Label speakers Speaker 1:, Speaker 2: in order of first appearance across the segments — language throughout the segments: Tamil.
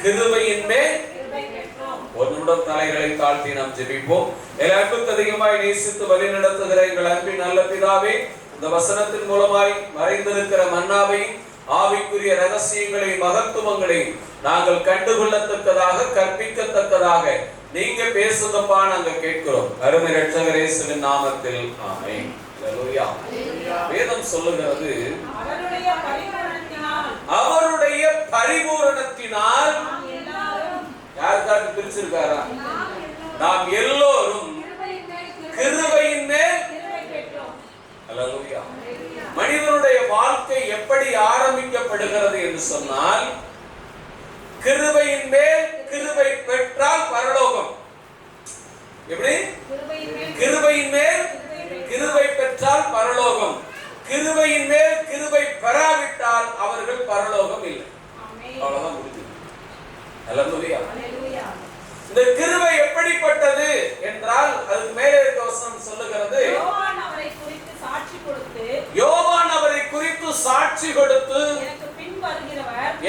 Speaker 1: கிருபையின் மேல் ஒரு நிமிடம் தலைகளை தாழ்த்தி நாம் ஜெபிப்போம். எல்லாருக்கும் அதிகமாய் நேசித்து வழி நடத்துகிற எங்கள் அன்பின் நல்ல பிதாவே, இந்த வசனத்தின் மூலமாய் மறைந்திருக்கிற மன்னாவை ஆவிக்குரிய ரகசியங்களை மகத்துவங்களை நாங்கள் கண்டுகொள்ளத்தக்கதாக கற்பிக்கத்தக்கதாக நீங்க பேசுங்கப்பா நாங்கள் கேட்கிறோம். அருமை இரட்சகர் இயேசுவின் நாமத்தில் ஆமென். அல்லேலூயா. வேதம் சொல்லுகிறது அவருடைய பரிபூரணத்தினால் யாருக்காவது பிரிச்சிருக்காரா? நாம் எல்லோரும் கிருபையின் மேல். அல்லேலூயா. மனிதனுடைய வாழ்க்கை எப்படி ஆரம்பிக்கப்படுகிறது என்று சொன்னால், கிருபையின் மேல் கிருபை பெற்றால் பரலோகம். எப்படி? கிருபையின் மேல் கிருபை பெற்றால் பரலோகம். கிருபையின் மேல் கிருபை பெறாவிட்டால் அவர்கள் பரலோகம் இல்லை. அவ்வளவுதான் முடிஞ்சது. அல்லேலூயா. இந்த கிருபை எப்படிப்பட்டது என்றால் அதுக்கு மேலே இருக்க வசனம் சொல்லுகிறது, யோவான் அவரை குறித்து சாட்சி கொடுத்து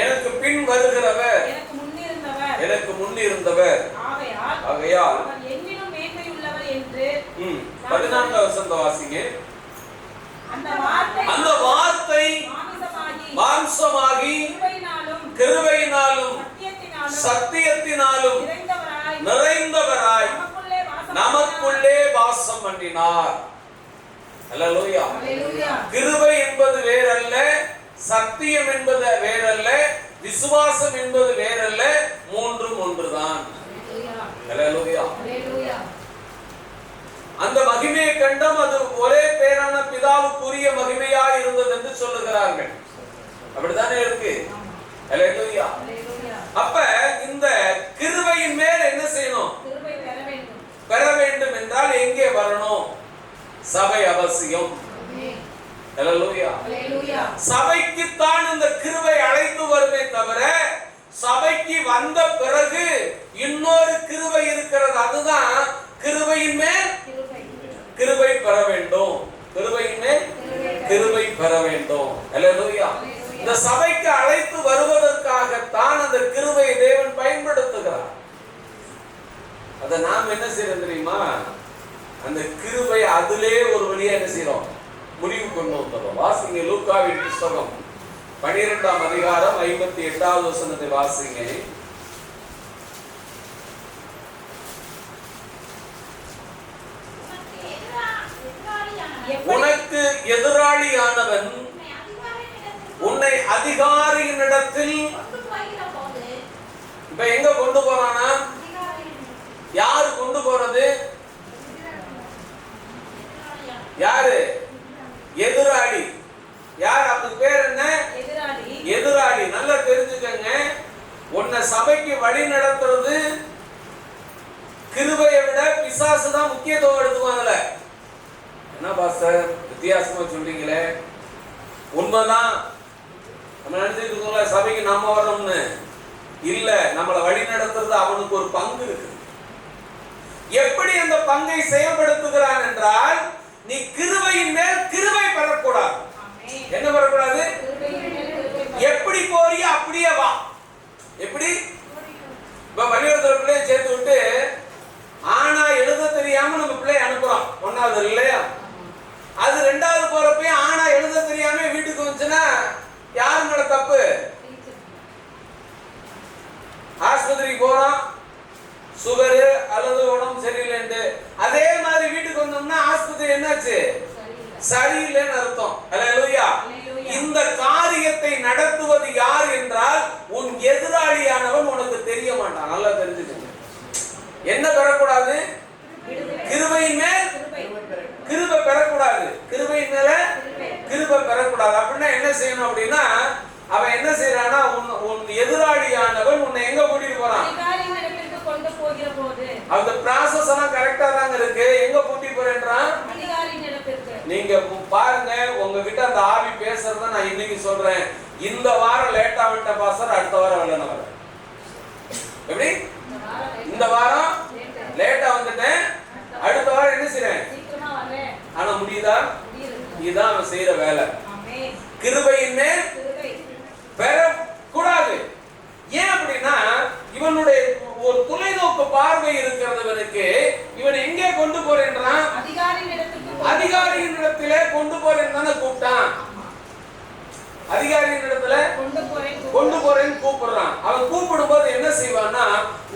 Speaker 1: எனக்கு பின் வருகிறவர் எனக்கு முன்னிருந்தவர் ஆகையால் என்னிலும் மேன்மையுள்ளவர் என்று. 14வது வசனம் வாசிங்க. அந்த வார்த்தை மாம்சமாகி கிருபையினாலும் சத்தியத்தினாலும் நிறைந்தவராய் நமக்குள்ளே வாசம் பண்ணினார். அல்லேலூயா. கிருபை என்பது வேறல்ல, சத்தியம் என்பது வேறல்ல, விசுவாசம் என்பது வேறல்ல, மூன்றும் ஒன்றுதான். அல்லேலூயா. அந்த மகிமையை கண்டும் அது ஒரே பேரான பிதாவுக்குரிய மகிமையாய் இருந்தது என்று சொல்லுகிறார்கள். அப்படித்தானே இருக்கு. அல்லேலூயா. அப்ப இந்த கிருபையின் மேல் என்ன செய்யணும்? பெற வேண்டும் என்றால் எங்கே வரணும்? சபை அவசியம். அல்லேலூயா. சபைக்கு தான் இந்த கிருபை அழைத்து வருமே தவிர, சபைக்கு வந்த பிறகு இன்னொரு கிருபை இருக்கிறது. அதுதான் கிருபையின் மேல் கிருபை பெற வேண்டும். கிருபையின் மேல் கிருபை பெற வேண்டும். அல்லேலூயா. இந்த சபைக்கு அழைத்து வருவதற்காகத்தான் அந்த கிருபையை தேவன் பயன்படுத்துகிறார். அதை நாம் என்ன செய்யறோம் தெரியுமா? அந்த கிருபை அதிலே ஒரு வழியா என்ன செய்யறோம்? முடிவு கொண்டு வந்துடும். வாசிங்க லூக்காவின் புத்தகம் 12ஆம் அதிகாரம் 58வது வசனத்தை வாசிங்க. உனக்கு எதிராளியானவன் உன்னை அதிகாரியினிடத்தில் இப்ப எங்க கொண்டு போறானா? யாரு கொண்டு போறது? யாரு? எதிராளி. யார்? அதுக்கு பேர் என்ன? எதிராளி. நல்லா தெரிஞ்சுக்கங்க. உன்னை சபைக்கு வழி நடத்துறது கிருபையை விட பிசாசு தான் முக்கியத்துவம் எடுத்துவாங்கல்ல. என்ன பாஸ்டர் வித்தியாசமா சொல்றீங்களே? உண்மைதான். நம்ம நினைச்சிட்டு இருக்கோம்ல சபைக்கு நாம வரோம்னு. இல்ல, நம்மளை வழி நடத்துறது அவனுக்கு ஒரு பங்கு இருக்கு. எப்படி அந்த பங்கை செயல்படுத்துகிறான் என்றால், நீ கிருபையின் மேல் கிருபை பெறக்கூடாது. என்ன பெறக்கூடாது? எப்படி போறியோ அப்படியே வா. எப்படி? இப்ப பள்ளிக்கூடத்துல பிள்ளைய சேர்த்து விட்டு ஆனா எழுத தெரியாம நம்ம பிள்ளைய அனுப்புறோம். 1வது இல்லையா? அது 2வது போறப்ப ஆனா எழுத தெரியாம வீட்டுக்கு வந்துச்சுன்னா யாரு மேல தப்பு? ஆஸ்பத்திரிக்கு போறோம், சுகரு அல்லது உடம்பு சரியில்லைன்னு. அதே மாதிரி வீட்டுக்கு வந்தோம்னா ஆஸ்பத்திரி என்னாச்சு? சரியில்லைன்னு அர்த்தம். அல்லேலூயா. இந்த காரியத்தை நடத்துவது யார் என்றால் உன் எதிராளியானவன் உனக்கு தெரிய மாட்டான். நல்லா தெரிஞ்சுக்கங்க. என்ன பெறக்கூடாது? கிருபையின் மேல் கிருபை பெறக்கூடாது. கிருபையின் மேல கிருபை பெறக்கூடாது. அப்படின்னா என்ன செய்யணும் அப்படின்னா, அவன் என்ன செய்யறானா, உன் எதிராளியானவன் உன்னை எங்க கூட்டிட்டு போறான்? அந்த ப்ராசஸ் எல்லாம் கரெக்டா தாங்க இருக்கு. எங்க கூட்டி போறேன்றான்? நீங்க பாருங்க, உங்ககிட்ட அந்த ஆவி பேசுறத நான் இன்னைக்கு சொல்றேன். இந்த வாரம் லேட்டா வந்துட்ட பாஸ்டர், அடுத்த வாரம் வரலன்னு வர. எப்படி? இந்த வாரம் லேட்டா வந்துட்டேன், அடுத்த வாரம் என்ன செய்றேன்? ஆனா முடியுதா? இதுதான் அவன் செய்யற வேலை. கிருபையின் மேல் பெற கூடாது. ஏன் அப்படின்னா இவனுடைய ஒரு தொலைநோக்கு பார்வை இருக்கிறது இவனுக்கு. இவன் எங்கே கொண்டு போறேன்றான்? அதிகாரியின் இடத்திலே கொண்டு போறேன் தானே கூப்பிட்டான். அதிகாரியின் இடத்துல கொண்டு போறேன்னு கூப்பிடுறான். அவன் கூப்பிடும் போது என்ன செய்வான்னா,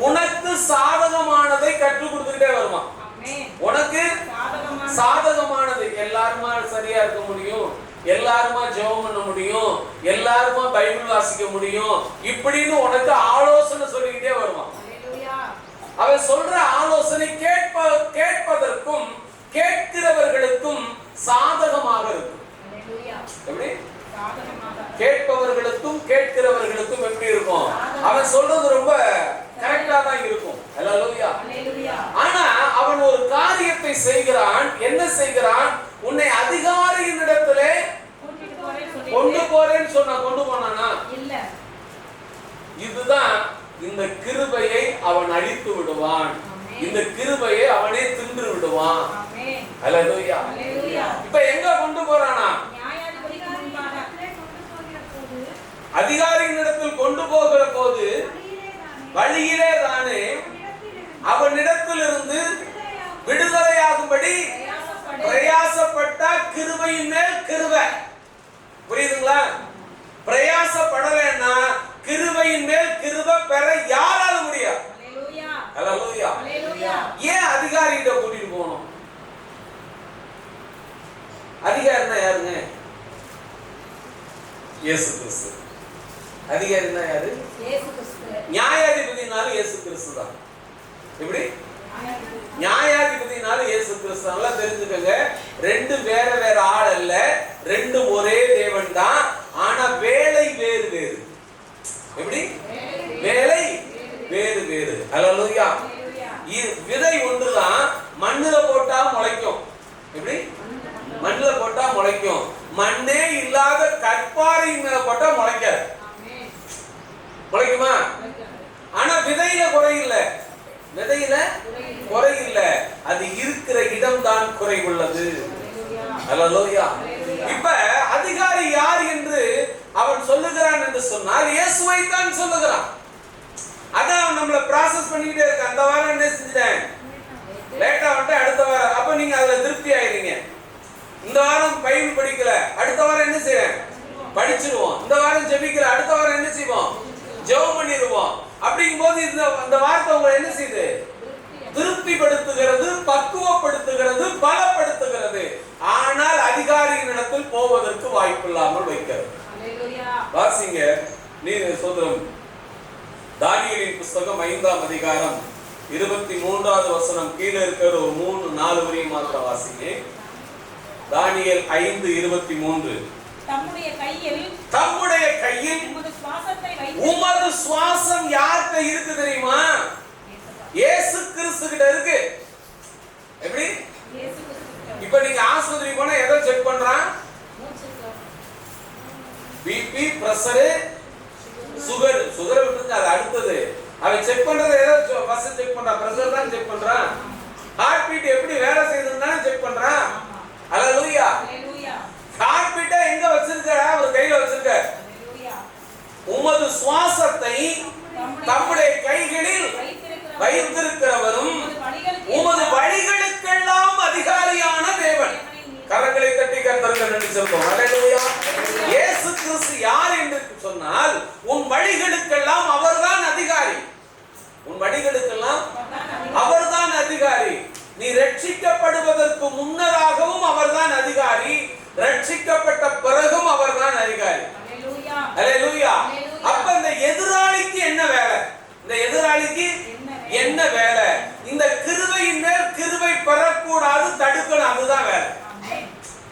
Speaker 1: உனக்கு சாதகமானதை கற்றுக் கொடுத்துக்கிட்டே வருவான். உனக்கு சாதகமானது. எல்லாருமா சரியா இருக்க முடியும், எல்லாருமா ஜெபம் பண்ண முடியும், எல்லாருமா பைபிள் வாசிக்க முடியும், இப்படின்னு உனக்கு ஆலோசனை சொல்லிக்கிட்டே வருவான். அவன் சொல்ற ஆலோசனை கேட்பதற்கும் கேட்கிறவர்களுக்கும் சாதகமாக இருக்கும். எப்படி? கேட்பவர்களுக்கும் கேட்கிறவர்களுக்கும் எப்படி இருக்கும்? அவன் சொல்றது ரொம்ப கரெக்டா தான் இருக்கும். ஹல்லேலூயா. ஆனா அவன் ஒரு காரியத்தை செய்கிறான். என்ன செய்கிறான்? உன்னை அதிகாரியின் இடத்திலே கொண்டு போறேன்னு சொன்னா கொண்டு போனானா? இல்ல. இதுதான் இந்த கிருபையை அவன் அழித்து விடுவான். இந்த கிருபையை அவனே தின்று விடுவான். ஹல்லேலூயா. இப்ப எங்க கொண்டு போறானா? அதிகாரியின் இடத்தில் கொண்டு போகிற போது வழியிலே தானே அவனிடத்திலிருந்து விடுதலையாகும்படி பிரயாசப்பட்ட கிருபையின் மேல் கிருபை. புரியுதுங்களா? பிரயாசப்படலைன்னா கிருபையின் மேல் கிருபை பெற யாரால முடியும்? ஹல்லேலூயா. ஏன் அதிகாரிகிட்ட கூட்டிட்டு போகணும்? அதிகாரினா யாருங்க? இயேசு கிறிஸ்து. அதிகாரினா யாரு? இயேசு கிறிஸ்து. நியாயாதிபதினாலும் இயேசு கிறிஸ்து தான். எப்படி? நியாயாதிபதினாலும் இயேசு கிறிஸ்து. நல்லா தெரிஞ்சுக்கங்க, ரெண்டு வேற வேற ஆள் அல்ல, ரெண்டு ஒரே தேவன் தான். ஆனா வேலை வேறு வேறு. எப்படி? வேலை வேறு வேறு. ஹல்லேலூயா. விதை ஒன்றுதான். மண்ணுல போட்டா முளைக்கும். எப்படி? மண்ணுல போட்டா முளைக்கும். மண்ணே இல்லாத கற்பாறையின் மேல போட்டா முளைக்காது. முளைக்குமா? ஆனா விதையில குறை இல்ல. விதையில குறை இல்ல. அது இருக்கிற இடம் தான் குறை உள்ளது. ஹல்லேலூயா. இப்ப அதிகாரி யார் என்று அவன் சொல்லுகிறான் என்று சொன்னால் இயேசுவை தான் சொல்லுகிறான். அதான் நம்மள ப்ராசஸ் பண்ணிக்கிட்டே இருக்க. அந்த வாரம் என்ன செஞ்சிட்டேன்? லேட்டா வந்து அடுத்த வாரம். அப்ப நீங்க அதுல திருப்தி ஆயிடுறீங்க. இந்த வாரம் பைபிள் படிக்கல, அடுத்த வாரம் என்ன செய்யறேன்? படிச்சிருவோம். இந்த வாரம் ஜெபிக்கல, அடுத்த வாரம் என்ன செய்வோம்? ஜெபம் பண்ணிடுவோம். அப்படிங்கும் போது இந்த வார்த்தை உங்களை என்ன செய்யுது? திருப்திப்படுத்துகிறது, பக்குவப்படுத்துகிறது, பலப்படுத்துகிறது. ஆனால் அதிகாரியின் இடத்தில் போவதற்கு வாய்ப்பு இல்லாமல் வைக்கிறது. வாசிங்க. நீர் சோதரம் தானியேலின் புஸ்தகம் 5ஆம் அதிகாரம் 23வது வசனம் கீழே இருக்கிற ஒரு 3-4 வரி மாத்திரம் வாசிங்க. தானியேல் 5:23. தம்முடைய கையில் உமது சுவாசம் யார்கிட்ட இருக்கு தெரியுமா? இயேசு கிறிஸ்து கிட்ட இருக்கு. எப்படி? இப்ப நீங்க ஆஸ்பத்திரி போனா எதை செக் பண்றான்? BP, pressure, sugar. சுகர் விட்டுங்க, அது அடுத்தது. அவன் செக் பண்றது எதை ஃபர்ஸ்ட் செக் பண்றான்? பிரஷர் தான் செக் பண்றான். ஹார்ட் பீட் எப்படி வேலை செய்யுதுன்னு செக் பண்றான். ஹல்லேலூயா. ஹார்ட் பீட்டை எங்க வச்சிருக்க? அவர் கையில வச்சிருக்க. உமது சுவாசத்தை தம்முடைய கைகளில் வைத்திருக்கிறவரும் உமது வழிகளுக்கெல்லாம் அதிகாரியான தேவன். கரங்களை தட்டி கர்த்தருக்கு நன்றி சொல்லுவோம். ஹல்லேலூயா. இயேசு கிறிஸ்து யார் என்று சொன்னால் உன் வழிகளுக்கெல்லாம் அவர்தான் அதிகாரி. உன் வழிகளுக்கெல்லாம் அவர்தான் அதிகாரி. நீ ரட்சிக்கப்படுவதற்கு முன்னதாகவும் அவர்தான் அதிகாரி, ரட்சிக்கப்பட்ட பிறகும் அவர்தான் அதிகாரி. ஹல்லேலூயா. அப்ப இந்த எதிராளிக்கு என்ன வேலை? இந்த எதிராளிக்கு என்ன வேலை? இந்த கிருபையின் மேல் கிருபை பெறக்கூடாது, தடுக்கணும். அதுதான் வேலை.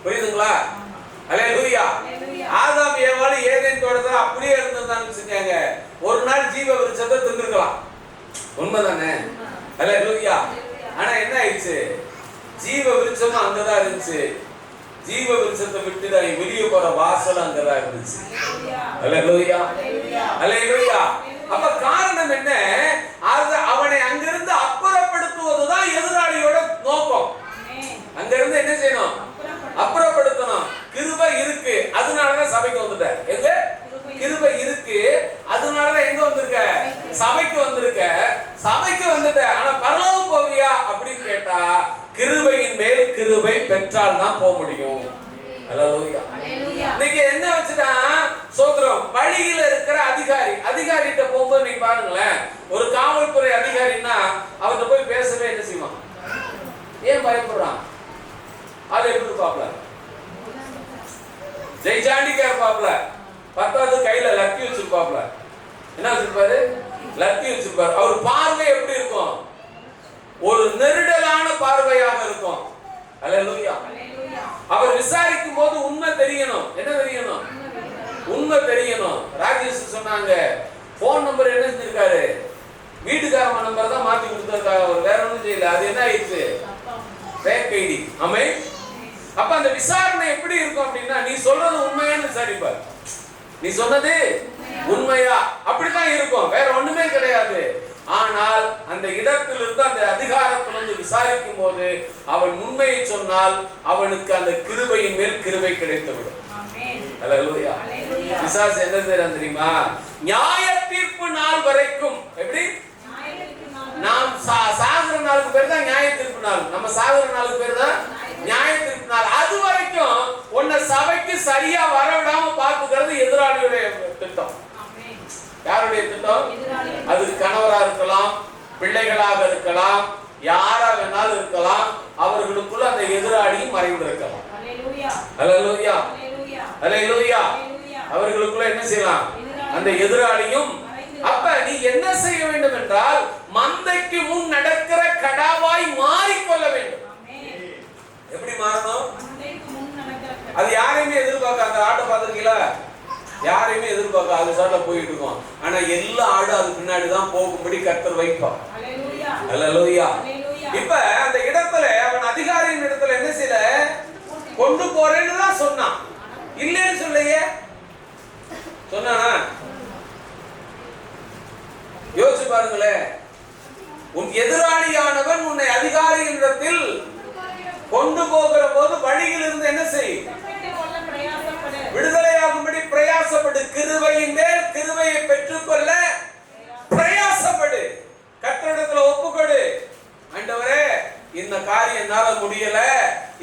Speaker 1: புரியுதுங்களா? ஹல்லேலூயா. ஆதாம் ஏவாள் ஏதேன் தோட்டத்துல அப்படியே இருந்திருந்தான்னு செஞ்சாங்க. ஒரு நாள் ஜீவ விருட்சத்தை தின்னுக்கலாம். உண்மைதானே? ஹல்லேலூயா. ஆனா என்ன ஆயிடுச்சு? ஜீவ விருட்சமும் அங்கதான் இருந்துச்சு. ஜீவ விருட்சத்தை விட்டு வெளியே போற வாசல் அங்கதான் இருந்துச்சு. ஹல்லேலூயா. ஹல்லேலூயா. அப்ப காரணம் என்ன? அவனை அங்கிருந்து அப்புறப்படுத்துவதுதான் எதிராளியோட நோக்கம். அங்கிருந்து என்ன செய்யணும்? அப்புறப்படுத்தணும். கிருபை இருக்கு, அதனாலதான் சபைக்கு வந்துட்ட. எங்க கிருபை இருக்கு, அதனாலதான் எங்க வந்திருக்க? சபைக்கு வந்திருக்க. பெற்றால் தான் போக முடியும். அல்லேலூயா. இன்னைக்கு என்ன வச்சுட்டா சோதரம் வழியில இருக்கிற அதிகாரிகிட்ட போகும்போது நீங்க பாருங்களேன், ஒரு காவல்துறை அதிகாரின்னா அவர்கிட்ட போய் பேசவே என்ன செய்வான்? ஏன் பயப்படுறான்? அதை எப்படி பாப்பல ஜெய்சாண்டிக்கா இருப்பாப்ல, பத்தாவது கையில லத்தி வச்சிருப்பாப்ல. என்ன வச்சிருப்பாரு? லத்தி வச்சிருப்பாரு. அவர் பார்வை எப்படி இருக்கும்? ஒரு நெருடலான பார்வையாக இருக்கும். அல்லேலூயா. அவர் விசாரிக்கும் போது உண்மை தெரியணும். என்ன தெரியணும்? உண்மை தெரியணும். ராஜேஷ் சொன்னாங்க, போன் நம்பர் என்ன செஞ்சிருக்காரு? வீட்டுக்காரமா நம்பர் தான் மாத்தி கொடுத்திருக்காங்க, அவர் வேற ஒன்றும் செய்யல. அது என்ன ஆயிடுச்சு? Fake ID. ஆமே. அப்ப அந்த விசாரணை எப்படி இருக்கும் அப்படின்னா, நீ சொல்றது உண்மையான்னு விசாரிப்பார். நீ சொன்னது உண்மையா? அப்படிதான் இருக்கும், வேற ஒண்ணுமே கிடையாது. ஆனால் அந்த இடத்திலிருந்து அந்த அதிகாரத்திலிருந்து விசாரிக்கும் போது அவன் உண்மையை சொன்னால் அவனுக்கு அந்த கிருபையின் மேல் கிருபை கிடைத்துவிடும். அல்லேலூயா. பிசாசு என்ன செய்றான் தெரியுமா? நியாய தீர்ப்பு நாள் வரைக்கும். எப்படி? நாம் சாகுற நாளுக்கு பேர் தான் நியாய தீர்ப்பு நாள். நம்ம சாகுற நாளுக்கு பேர் தான் நியாய தீர்ப்பு நாள். அது வரைக்கும் உன்னை சபைக்கு சரியா வரவிடாம பார்த்துக்கிறது எதிராளியுடைய திட்டம். யாருடைய திட்டம்? அது கணவரா இருக்கலாம், பிள்ளைகளாக இருக்கலாம், யாரா வேணாலும் இருக்கலாம். அவர்களுக்குள்ள அந்த எதிராளியும் மறைந்திருக்கலாம். அல்லேலூயா. அல்லேலூயா. அவர்களுக்குள்ள என்ன செய்யலாம்? அந்த எதிராளியும். அப்ப நீ என்ன செய்ய வேண்டும் என்றால், மந்தைக்கு முன் நடக்கிற கடாவாய் மாறிக்கொள்ள வேண்டும். எப்படி மாறணும்? அது யாரையுமே எதிர்பார்க்காத ஆட்டை பார்த்திருக்கீங்களா? யாரையுமே எதிர்பார்க்க அது சாட்டா போயிட்டு இருக்கோம். ஆனா எல்லா ஆடும் அது பின்னாடி தான் போகும்படி கர்த்தர் வைப்பார். அல்லேலூயா. இப்ப அந்த இடத்துல அவன் அதிகாரியின் இடத்துல என்ன செய்யல? கொண்டு போறேன்னு தான் சொன்னான், இல்லைன்னு சொல்லையே. சொன்னானா? யோசிச்சு பாருங்களேன். உன் எதிராளியானவன் உன்னை அதிகாரியின் இடத்தில் கொண்டு போகிற போது வழியில் இருந்து என்ன செய்? விடுதலையாகும்படி பிரயாசப்படு. கிருபையின் மேல் கிருபையை பெற்றுக்கொள்ள பிரயாசப்படு. கர்த்தரிடத்துல ஒப்புக்கொடு. ஆண்டவரே, இந்த காரியம் என்னால முடியல,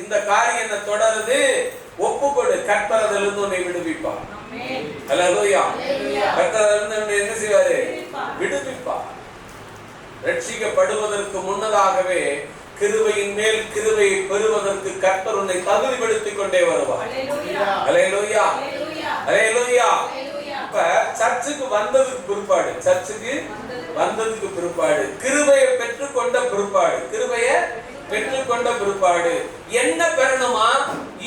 Speaker 1: இந்த காரியம் என்ன தொடருது, ஒப்புக்கொடு. கர்த்தர் அதிலிருந்து உன்னை விடுவிப்பார். அல்லேலூயா. கர்த்தர் அதிலிருந்து உன்னை என்ன செய்வாரு? விடுவிப்பார். ரட்சிக்கப்படுவதற்கு முன்னதாகவே கிருபையின் மேல் கிருபையை பெறுவதற்கு கர்த்தர் உன்னை தகுதிப்படுத்திக் கொண்டே வருவார். அல்லேலூயா. அல்லேலூயா. இப்ப சர்ச்சுக்கு வந்ததுக்கு பிற்பாடு, கிருபையை பெற்றுக்கொண்ட பிற்பாடு என்ன பெறணுமா?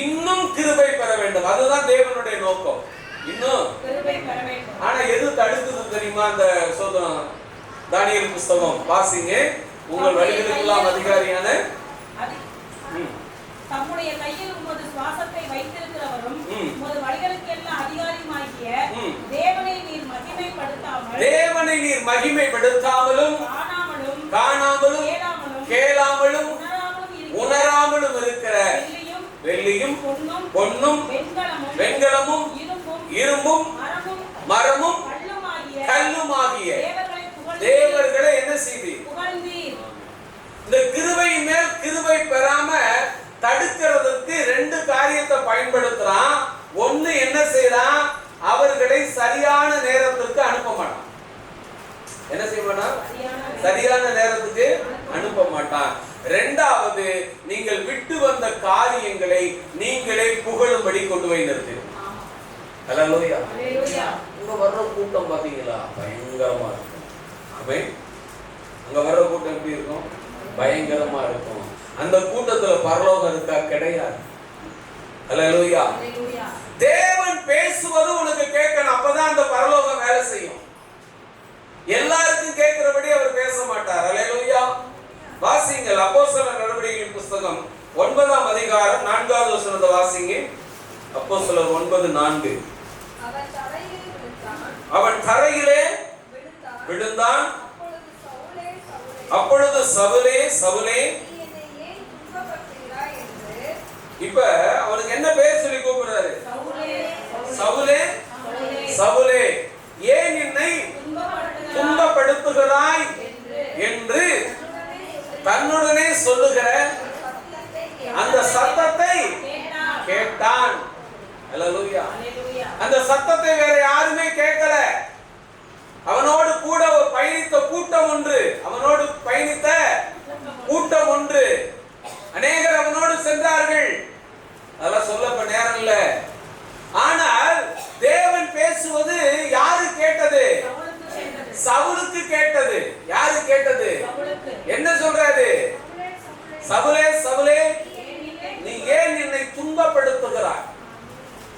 Speaker 1: இன்னும் கிருபை பெற வேண்டும். அதுதான் தேவனுடைய நோக்கம். இன்னும் கிருபை பெற வேண்டும். ஆனா எது தடுக்குது தெரியுமா? அந்த சோதனம். தானியேல் புத்தகம் வாசிங்க. உங்கள் வழிகளுக்கெல்லாம் அதிகாரியான
Speaker 2: தம்முடைய கையில் உமது சுவாசத்தை வைத்திருக்கிறவரும் உமது வழிகளுக்கெல்லாம் அதிகாரியுமாகிய தேவனை நீர் மகிமைப்படுத்தாமலும் காணாமலும் கேளாமலும் உணராமலும் இருக்கிற வெள்ளியும் பொன்னும் வெண்கலமும் இரும்பும் மரமும் கல்லுமாகிய தேவர்களை என்ன செய்தி? இந்த கிருபையின் மேல் கிருபை பெறாம தடுக்கிறதுக்கு ரெண்டு காரியத்தை பயன்படுத்துறான். ஒண்ணு என்ன செய்யறான்? அவர்களை சரியான நேரத்துக்கு அனுப்ப மாட்டான். என்ன செய்ய மாட்டான்? சரியான நேரத்துக்கு அனுப்ப மாட்டான். ரெண்டாவது, நீங்கள் விட்டு வந்த காரியங்களை நீங்களே புகழும்படி கொண்டு போய் நிறுத்து. அல்லேலூயா. இங்க வர்ற கூட்டம் பாத்தீங்களா? பயங்கரமா இருக்கும். அங்க வர்ற கூட்டம் எப்படி இருக்கும்? பயங்கரமா இருக்கும். அந்த கூட்டத்துல பரலோகம் இருக்கா? கிடையாது. அல்லேலூயா. தேவன் பேசுவது உனக்கு கேட்கணும். அப்பதான் அந்த பரலோகம் வேலை செய்யும். எல்லாருக்கும் கேட்கிறபடி அவர் பேச மாட்டார். அல்லேலூயா. வாசிங்கள் அப்போஸ்தலர் நடவடிக்கைகளின் புத்தகம் 9ஆம் அதிகாரம் 4வது வசனத்தை வாசிங்க. அப்போஸ்தலர் 9:4. அவன் தரையிலே விழுந்தான். அப்பொழுது சவுலே, இப்ப அவனுக்கு என்ன பேர் சொல்லி கூப்பிடுறாரு? சவுலே, ஏன் என்னை துன்பப்படுத்துகிறாய் என்று தன்னுடனே சொல்லுகிற
Speaker 1: அந்த சத்தத்தை கேட்டான். அல்லேலூயா. அந்த சத்தத்தை வேற யாருமே கேட்கல. அவனோடு கூட பயணித்த கூட்டம் ஒன்று, அவனோடு பயணித்த கூட்டம் ஒன்று, அநேகர் அவனோடு சென்றார்கள். அதெல்லாம் சொல்லப்ப நேரம் இல்ல. ஆனால் தேவன் பேசுவது யாரு கேட்டது? சவுலுக்கு கேட்டது. யாரு கேட்டது? என்ன சொல்றாரு? சவுலே சவுலே, நீ ஏன் என்னை துன்பப்படுத்துகிறாய்?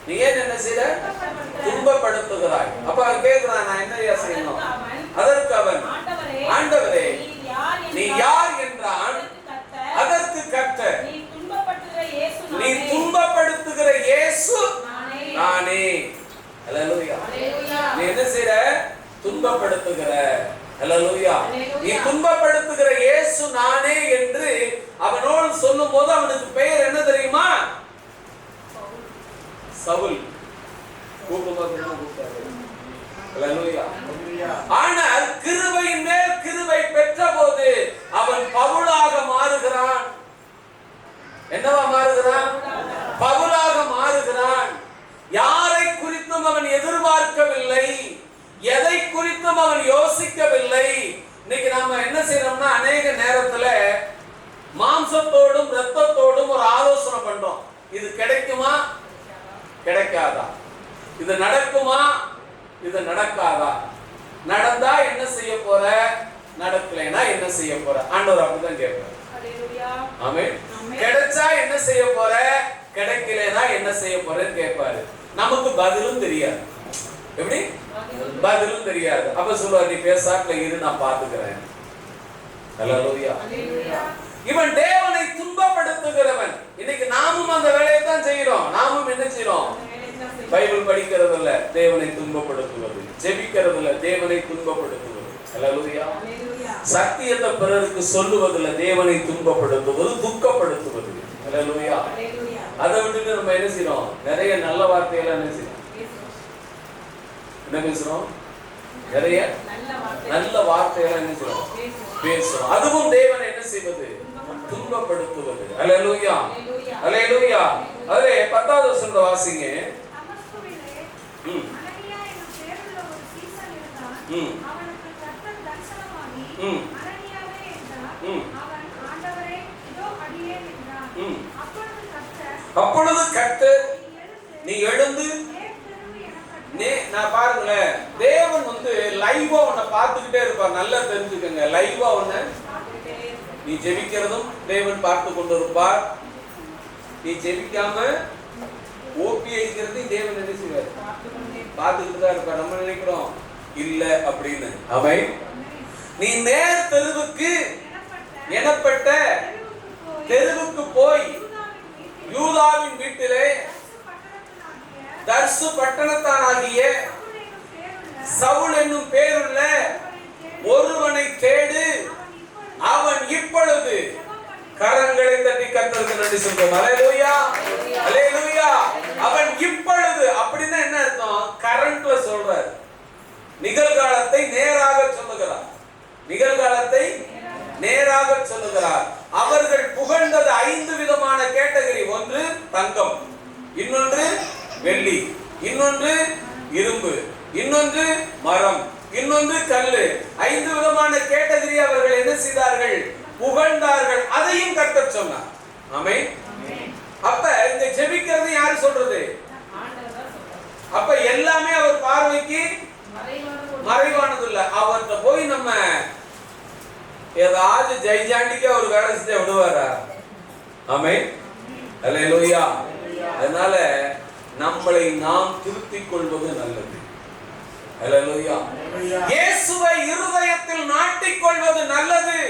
Speaker 1: நீ ஏன் என்ன செய்த? துன்பப்படுத்துகிறாய். அப்ப அவன் கேட்கிறான், நான் என்ன செய்யணும்? அதற்கு அவன், ஆண்டவரே நீ யார் என்றான். அதற்கு கர்த்தர், நீ துன்பப்படுத்துகிற இயேசு நானே. அல்லேலூயா. நீ என்ன செய்ற? துன்பப்படுத்துகிற. அல்லேலூயா. நீ துன்பப்படுத்துகிற இயேசு நானே என்று அவனோடு சொல்லும்போது அவனுக்கு பெயர் என்ன தெரியுமா? சவுல். ஆனால் கிருபையின் மேல் கிருபை பெற்ற போது அவன் பவுலாக மாறுகிறான். என்னவா மாறுகிறான்? பவுலாக மாறுகிறான். யாரை குறித்தும் அவன் எதிர்பார்க்கவில்லை, எதை குறித்தும் அவன் யோசிக்கவில்லை. இன்னைக்கு நாம என்ன செய்யறோம்னா, அநேக நேரத்துல மாம்சத்தோடும் இரத்தத்தோடும் ஒரு ஆலோசனை பண்றோம். இது கிடைக்குமா கிடைக்காதா? இது நடக்குமா இது நடக்காதா? நடந்தா என்ன செய்ய போற, நடக்கலைன்னா என்ன செய்ய போற? ஆண்டவர் அப்படிதான் கேட்பார். ஆமென். கிடைச்சா என்ன செய்ய போற, கிடைக்கலைன்னா என்ன செய்ய போறன்னு கேட்பாரு. நமக்கு பதிலும் தெரியாது. எப்படி? பதிலும் தெரியாது. அப்ப சொல்லுவார், நீ பேசாம இரு, நான் பாத்துக்கிறேன். அல்லேலூயா. இவன் தேவனை துன்பப்படுத்துகிறவன். இன்னைக்கு நாமும் அந்த வேலையை தான் செய்யறோம். நாமும் என்ன செய்யறோம்? பைபிள் படிக்கிறது இல்ல, தேவனை துன்பப்படுத்துவது. ஜெபிக்கிறது இல்ல, தேவனை துன்பப்படுத்துவது. அல்லேலூயா. சத்தியத்தை பிறருக்கு சொல்லுவதில்ல, தேவனை துன்பப்படுத்துவது, துக்கப்படுத்துவது. அல்லேலூயா. அதை விட்டுட்டு நம்ம என்ன செய்யறோம்? நிறைய நல்ல வார்த்தையெல்லாம் என்ன செய்யறோம்? என்ன பேசுறோம்? நிறைய நல்ல வார்த்தையெல்லாம் என்ன செய்யறோம்? பேசுறோம். அதுவும் தேவனை என்ன செய்வது? துன்பப்படுத்துவது. அல்லேலூயா. அல்லேலூயா. அதே 10வது வசனத்தை வாசிங்க. அப்பொழுது கர்த்தர், நீ எழுந்து, நான் பாருங்களேன், தேவன் வந்து லைவா உன்னை பார்த்துக்கிட்டே இருப்பார். நல்லா தெரிஞ்சுக்கங்க, லைவா உன்னை, நீ ஜெபிக்கிறதும் தேவன் பார்த்து கொண்டு இருப்பார். நீ ஜெபிக்காம ஓபி அடிக்கிறதையும் தேவன் என்ன செய்வார்? பார்த்துக்கிட்டு தான் இருப்பார். நம்ம நினைக்கிறோம் இல்ல அப்படின்னு. அவை நீ நேர் தெருவுக்கு எனப்பட்ட தெருவுக்கு போய் யூதாவின் வீட்டிலே தர்சு பட்டணத்தானாகிய சவுல் என்னும் பேருள்ள ஒருவனை தேடு. அவன் இப்பொழுது, கரங்களை தட்டி கர்த்தருக்கு நன்றி சொல்றோம். அல்லேலூயா. அல்லேலூயா. அவன் இப்பொழுது அப்படின்னா என்ன அர்த்தம்? கரண்ட்ல சொல்றார். நிகழ்காலத்தை நேராக சொல்லுகிறார். நிகழ்காலத்தை நேராக சொல்லுகிறார். அவர்கள் புகழ்ந்தது 5 விதமான கேட்டகரி. ஒன்று தங்கம், இன்னொன்று வெள்ளி, இன்னொன்று இரும்பு, இன்னொன்று மரம், இன்னொன்று கல்லு. 5 விதமான கேட்டகரி அவர்கள் என்ன செய்தார்கள்? புகழ்ந்தார்கள். அதையும் கர்த்தர் சொன்னார். ஆமென். அப்ப இந்த ஜெபிக்கிறது யாரு சொல்றது? அப்ப எல்லாமே அவர் பார்வைக்கு மறைவானது இல்ல. அவர்கிட்ட போய் நம்ம ஏதாச்சும் ஜெய்ஜாண்டிக்கு அவர் வேலை செஞ்சு விடுவாரா? ஆமென். அல்லேலூயா. அதனால நம்மளை நாம் திருத்திக் கொள்வது நல்லது. அல்லேலூயா. இயேசுவை இருதயத்தில் நாட்டிக் கொள்வது நல்லது.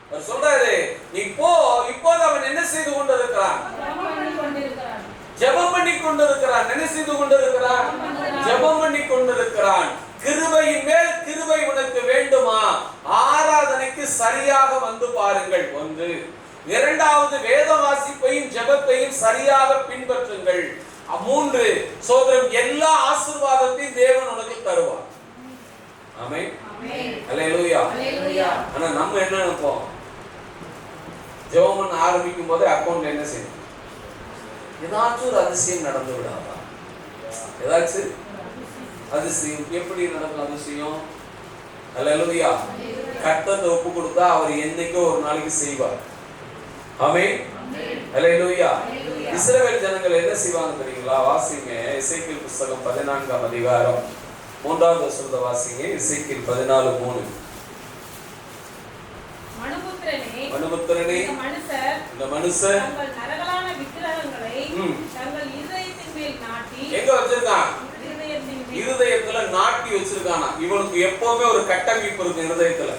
Speaker 1: அவர் சொல்றாரு, நீ போ. இப்போது அவன் என்ன செய்து கொண்டிருக்கிறான்? ஜெபம் பண்ணி கொண்டிருக்கிறான். என்ன செய்து கொண்டிருக்கிறான்? ஜெபம் பண்ணி கொண்டிருக்கிறான். கிருபையின் மேல் கிருபை உனக்கு வேண்டுமா? ஆராதனைக்கு சரியாக வந்து பாருங்கள். 1. 2வது, வேத வாசிப்பையும் ஜெபத்தையும் சரியாக பின்பற்றுங்கள். 3, சோதரம் எல்லா ஆசீர்வாதத்தையும் தேவன் உனக்கு தருவார். ஆமென். அல்லேலூயா. ஆனா நம்ம என்ன நினைப்போம்?
Speaker 2: ஜெபம் பண்ண ஆரம்பிக்கும் போதே அக்கௌண்ட்ல என்ன செய்யும்? ஏதாச்சும் ஒரு அதிசயம் நடந்து விடாதா? ஏதாச்சும் அதிசயம். எப்படி நடக்கும் அதிசயம்? அல்லேலூயா. கர்த்தரை ஒப்பு கொடுத்தா அவர் என்னைக்கோ ஒரு நாளைக்கு செய்வார். ஆமென். அல்லேலூயா. இஸ்ரவேல் ஜனங்கள் என்ன செய்வாங்க தெரியுங்களா? வாசிங்க எசேக்கியேல் புத்தகம் 14ஆம் அதிகாரம் 3வது வசனத்தை வாசிங்க. எசேக்கியேல் 14:3. மனுபுத்திரனே, இந்த மனுஷர்
Speaker 3: தங்கள் நரகலான விக்கிரகங்களை தங்கள் இதயத்தின் மேல் நாட்டி,
Speaker 2: எங்க வச்சிருக்கான்? இருதயத்துல நாட்டி வச்சிருக்கானா. இவனுக்கு எப்பவுமே ஒரு கட்டமைப்பு இருக்கு. இருதயத்துல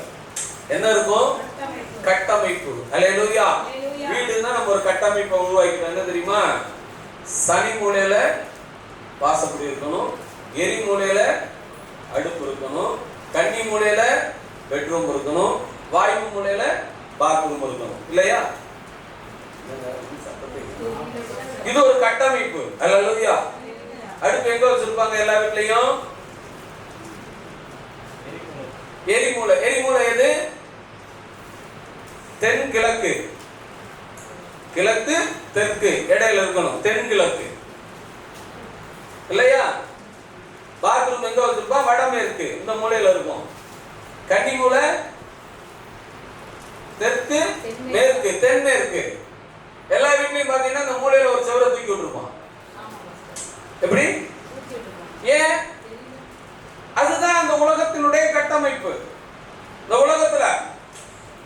Speaker 2: என்ன இருக்கும்? கட்டமைப்பு. அல்லேலூயா. வீடுன்னா நம்ம ஒரு கட்டமைப்பை உருவாக்கிட்டோம். என்ன தெரியுமா? சனி மூலையில வாசப்படி இருக்கணும், எரி மூலையில அடுப்பு இருக்கணும், கன்னி மூலையில பெட்ரூம் இருக்கணும், வாயு மூலையில பாத்ரூம் இருக்கணும். இல்லையா? இது ஒரு கட்டமைப்பு. அல்லேலூயா. அடுப்பு எங்க வச்சிருப்பாங்க எல்லா வீட்லயும்? எரிமூலை. எரிமூலை எது? தென்கிழக்கு. கிழக்கு தெற்கு இடையில இருக்கணும். தென்கிழக்கு. இல்லையா? பாத்ரூம் எங்க வச்சிருப்போம்? வடமேற்கு இந்த மூலையில இருக்கும். கன்னி மூலை தெற்கு, மேற்கு, தென்மேற்கு. எல்லா வீட்லயும் பாத்தீங்கன்னா இந்த மூலையில ஒரு செவரை தூக்கி விட்டுருப்பான். எப்படி? ஏன்? அதுதான் அந்த உலகத்தினுடைய கட்டமைப்பு. இந்த உலகத்துல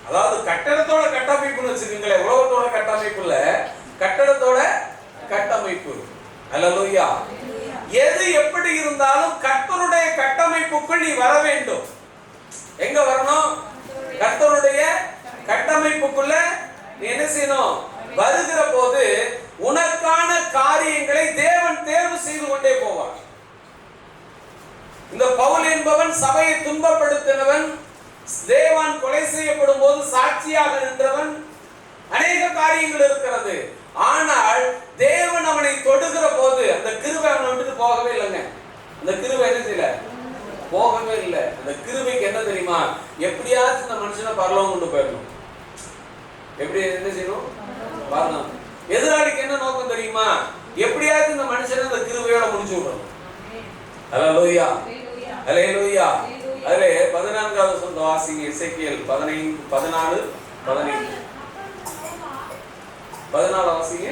Speaker 2: அதாவது கட்டடத்தோட கட்டமைப்புன்னு வச்சுக்கீங்களேன். உலகத்தோட கட்டமைப்பு இல்ல, கட்டடத்தோட கட்டமைப்பு. அல்லேலூயா. எது எப்படி இருந்தாலும் கர்த்தருடைய கட்டமைப்புக்குள் நீ வர வேண்டும். எங்க வரணும்? கர்த்தருடைய கட்டமைப்புக்குள்ள நீ என்ன செய்யணும்? வருகிற போது உனக்கான காரியங்களை தேவன் தேர்வு செய்து கொண்டே போவார். இந்த பவுல் என்பவன் சபையை துன்பப்படுத்தினவன், தேவான் கொலை செய்யப்படும் போது சாட்சியாக நின்றவன், அநேக காரியங்கள் இருக்கிறது. ஆனால் தேவன் அவனை தொடுகிற போது அந்த கிருபை அவனை விட்டுட்டு போகவே இல்லைங்க. அந்த கிருபை என்ன செய்யல? போகவே இல்லை. அந்த கிருபைக்கு என்ன தெரியுமா? எப்படியாச்சும் இந்த மனுஷனை பரலோகம் கொண்டு போயிடணும். எப்படி என்ன செய்யணும்? வரணும். எதிராளிக்கு என்ன நோக்கம் தெரியுமா? எப்படியாச்சும் இந்த மனுஷனை அந்த கிருபையோட முடிச்சு விடணும். அல்லேலூயா. அல்லேலூயா. அதிலே 14வது வசனத்தை வாசிங்க. எசேக்கியேல் 14 15. 14 வாசிங்க.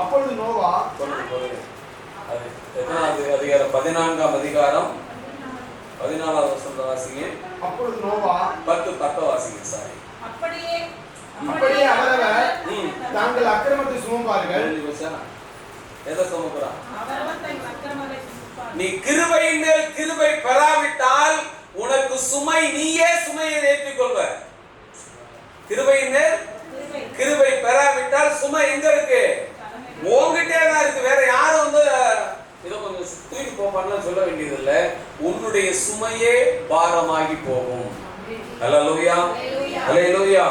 Speaker 4: அப்பொழுது நோவா
Speaker 2: அது எத்தனாவது அதிகாரம்? 14ஆம் அதிகாரம் 14வது வசனத்தை வாசிங்க.
Speaker 4: அப்பொழுது நோவா
Speaker 2: 10 வாசிங்க. சாரி.
Speaker 3: அப்படியே
Speaker 4: அவரவர் தாங்கள் அக்கிரமத்தை சுமப்பார்கள்.
Speaker 2: எதை சுமக்கிறான்?
Speaker 3: அவரவர் தங்கள் அக்கிரமங்களை சுமப்பார்கள்.
Speaker 2: நீ கிருபையின் மேல் கிருபை பெறாவிட்டால் உனக்கு சுமை, நீயே சுமையை ஏற்றிக் கொள்வ. கிருபையின் மேல் கிருபை பெறாவிட்டால் சுமை எங்க இருக்கு? உன்கிட்டே தான் இருக்கு. வேற யாரும் வந்து இதை கொஞ்சம் தூக்கி போப்பான்னு சொல்ல வேண்டியது இல்லை. உன்னுடைய சுமையே பாரமாகி போகும். அல்லேலூயா. அல்லேலூயா.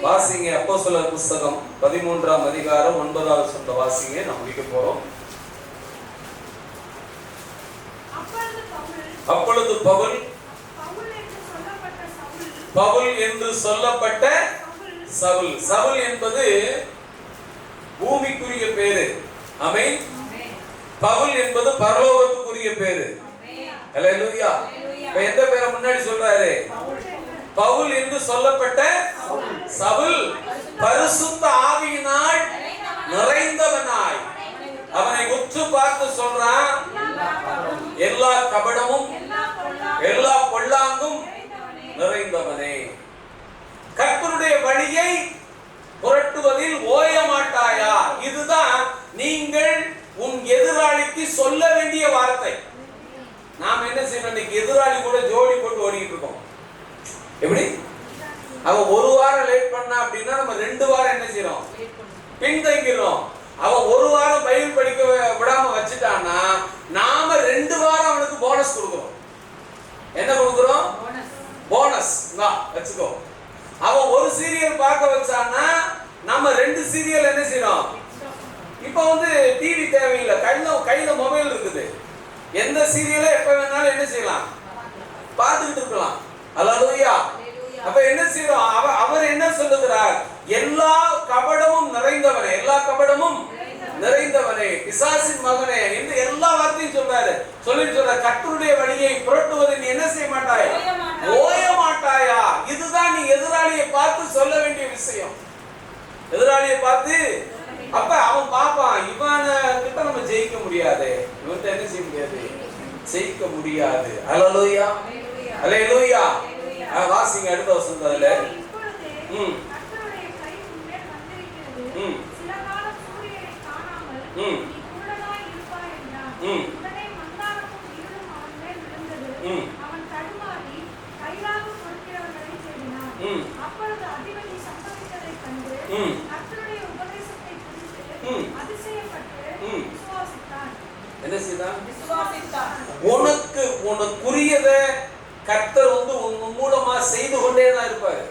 Speaker 2: வாசிங்க அப்போஸ்தலர் புத்தகம் 13ஆம் அதிகாரம் 9வது வசனத்தை வாசிங்க. நாம் முடிக்க போறோம். அப்பொழுது பவுல் என்று சொல்லப்பட்ட சவுல். சவுல் என்பது பூமிக்குரிய பேரு. ஆமென். பவுல் என்பது பரலோகத்துக்குரிய பேரு. அல்லேலூயா. இப்ப எந்த பேரை முன்னாடி சொல்றாரு? பவுல் என்று சொல்லப்பட்ட சவுல் பரிசுத்த ஆவியினால் நிறைந்தவனாய். அவனை உற்று பார்த்து சொல்றான், எல்லா கபடமும் எல்லா பொல்லாங்கும் நிறைந்தவனே, கர்த்தருடைய வழியை புரட்டுவதில் ஓய மாட்டாயா? இதுதான் நீங்கள் உன் எதிராளிக்கு சொல்ல வேண்டிய வார்த்தை. நாம் என்ன செய்யணும்? இன்னைக்கு எதிராளி கூட ஜோடி போட்டு ஓடிட்டு இருக்கோம். எப்படி? அவன் ஒரு வாரம் லேட் பண்ணா அப்படின்னா நம்ம 2 வாரம் என்ன செய்யறோம்? பின்தங்கிறோம். அவன் ஒரு வாரம் பைபிள் படிக்க விடாம வச்சுட்டான்னா நாம 2 வாரம் அவனுக்கு போனஸ் கொடுக்கிறோம். என்ன கொடுக்கிறோம்? போனஸ். வச்சுக்கோ. அவன் ஒரு சீரியல் பார்க்க வச்சான்னா நம்ம 2 சீரியல் என்ன செய்யறோம்? இப்ப வந்து டிவி தேவையில்லை, கையில மொபைல் இருக்குது. எந்த சீரியலை எப்ப வேணாலும் என்ன செய்யலாம்? பார்த்துக்கிட்டு இருக்கலாம். அல்லேலூயா.
Speaker 1: அப்ப என்ன செய்யறோம்? அவர் என்ன சொல்லுகிறார்? எல்லா கபடமும் நிறைந்தவனே, எல்லா கபடமும் நிறைந்தவனே, பிசாசின் மகனே என்று எல்லா வார்த்தையும் சொல்றாரு. சொல்ற கர்த்தருடைய வழியை புரட்டுவதை நீ என்ன செய்ய மாட்டாய்? ஓய மாட்டாயா? இதுதான் நீ எதிராளியை பார்த்து சொல்ல வேண்டிய விஷயம். எதிராளியை பார்த்து அப்ப அவன் பாப்பான், இவன கிட்ட நம்ம ஜெயிக்க முடியாது, இவன்கிட்ட என்ன செய்ய முடியாது? ஜெயிக்க முடியாது. அல்லேலூயா, அல்லேலூயா. வாசிங்க அடுத்த வசனத்துல. உனக்கு உனக்குரியத கர்த்தர் உன் மூலமா செய்து கொண்டே தான் இருப்பாரு.